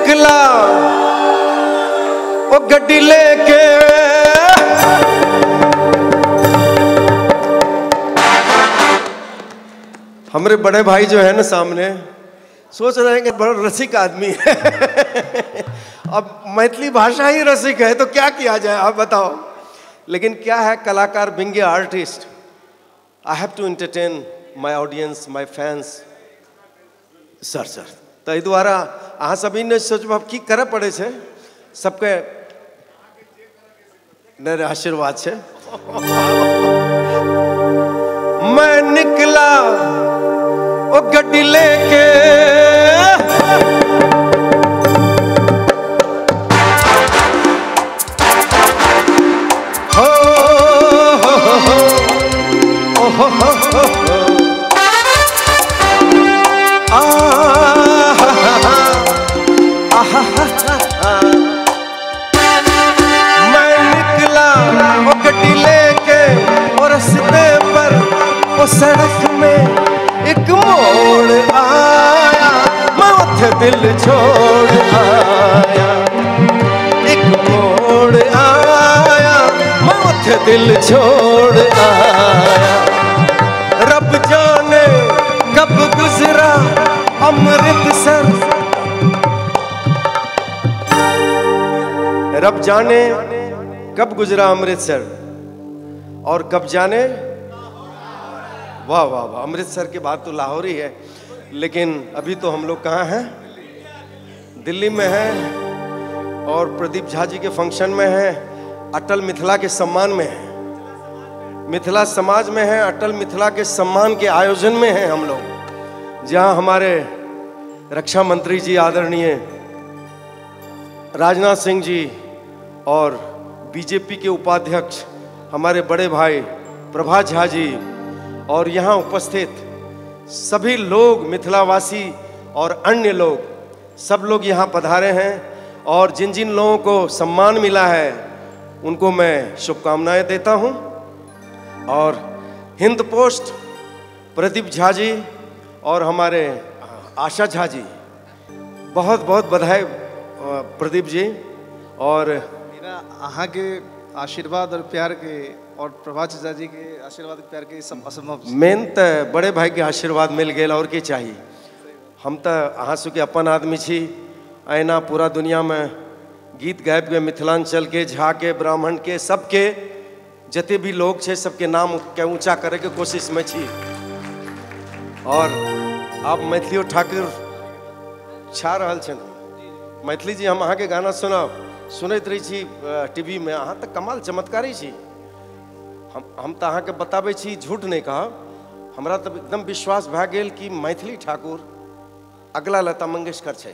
निकला वो गड्डी लेके हमारे बड़े भाई जो है ना सामने सोच रहे हैं कि बड़ा रसिक आदमी है अब मैथिली भाषा ही रसिक है तो क्या किया जाए आप बताओ। लेकिन क्या है, कलाकार being artist, I have to entertain my audience my fans sir ताहि द्वारा अहाँ सभी ने सोचब की करे पड़े छे, सबके मेरे आशीर्वाद छे। मैं निकला वो गड्डी लेके सड़क में एक मोड़ आया, मैं उठे दिल छोड़ आया। एक मोड़ आया, मैं उठे दिल छोड़ आया। रब जाने कब गुजरा अमृतसर, रब जाने कब गुजरा अमृतसर और कब जाने, वाह वाह वाह, अमृतसर के बाद तो लाहौर ही है। लेकिन अभी तो हम लोग कहाँ हैं, दिल्ली में हैं और प्रदीप झा जी के फंक्शन में हैं, अटल मिथिला के सम्मान में हैं, मिथिला समाज में हैं, अटल मिथिला के सम्मान के आयोजन में हैं हम लोग, जहाँ हमारे रक्षा मंत्री जी आदरणीय राजनाथ सिंह जी और बीजेपी के उपाध्यक्ष हमारे बड़े भाई प्रभा झा जी और यहाँ उपस्थित सभी लोग मिथिलावासी और अन्य लोग, सब लोग यहाँ पधारे हैं और जिन जिन लोगों को सम्मान मिला है उनको मैं शुभकामनाएं देता हूँ। और हिंद पोस्ट प्रदीप झा जी और हमारे आशा झा जी, बहुत बहुत बधाई प्रदीप जी। और मेरा अहाँ के आशीर्वाद और प्यार के और प्रभा झा जी के आशीर्वाद प्यार के सब असंभव, मेन तो बड़े भाई के आशीर्वाद मिल गए और के चाहिए। हम तो अहाँ सबके अपन आदमी छी, ऐना पूरा दुनिया में गीत गाबि के मिथिलांचल के, झा के, ब्राह्मण के, सबके जते भी लोग छे सबके नाम के ऊंचा करे के कोशिश में छी। और आप मैथिली ठाकुर छा रहल छन, मैथिली जी हम अहाँ के गाना सुनैत रही छी टीवी में, अहाँ तो कमाल चमत्कारी छी। हम तो अहाँ के बताबे छी, झूठ नहीं कहा, हमरा तो एकदम विश्वास भए गेल कि मैथिली ठाकुर अगला लता मंगेशकर छे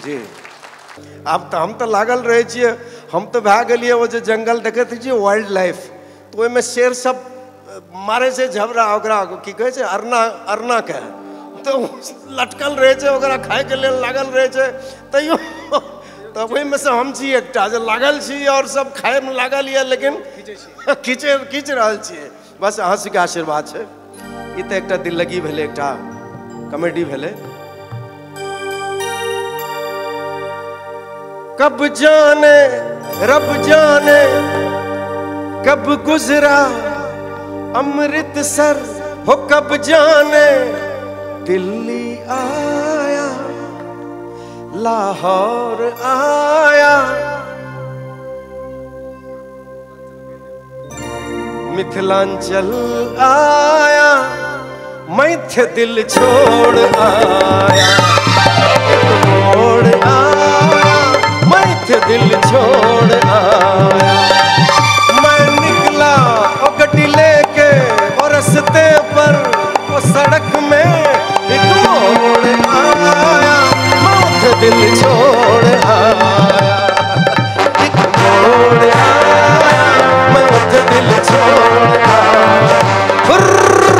जी। अब तो हम तो लागल रहे छिए, हम तो भए गेलिए वो जो जंगल देखते छिए वाइल्ड लाइफ, तो ओहिमे शेर सब मारे से झबरा ओकरा की कहे छै अरना के, तो लटकल रहे छै, ओकरा खाए के लेल लागल रहे छै, तैयो तब वही में से हम छी एकटा जे लागल छी और सब खाए में लागल ये, लेकिन खींच रहल छिए। बस अहाँ सबके आशीर्वाद छै। ई तो एकटा दिल लगी भेले, एकटा कॉमेडी भेले। कब जाने रब जाने कब गुजरा अमृतसर, हो कब जाने दिल्ली आया, लाहौर आया, मिथिलांचल आया, मैथे दिल छोड़ आया। एक मोड़ आया, मैथे दिल छोड़ आया। मैं निकला वो गड्डी लेके और रस्ते पर वो सड़क में एक मोड़ आया, दिल छोड़ आया। एक मोड़ आया, मैं उठे दिल छोड़ आया।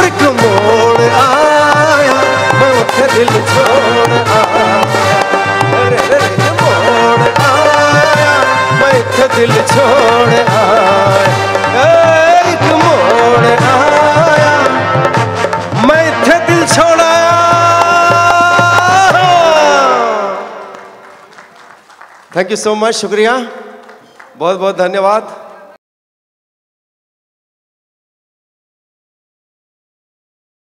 एक मोड़ आया, मैं उठे दिल छोड़ आया। मोड़ आया, मैं उठे दिल छोड़ थैंक यू सो मच, शुक्रिया, बहुत बहुत धन्यवाद।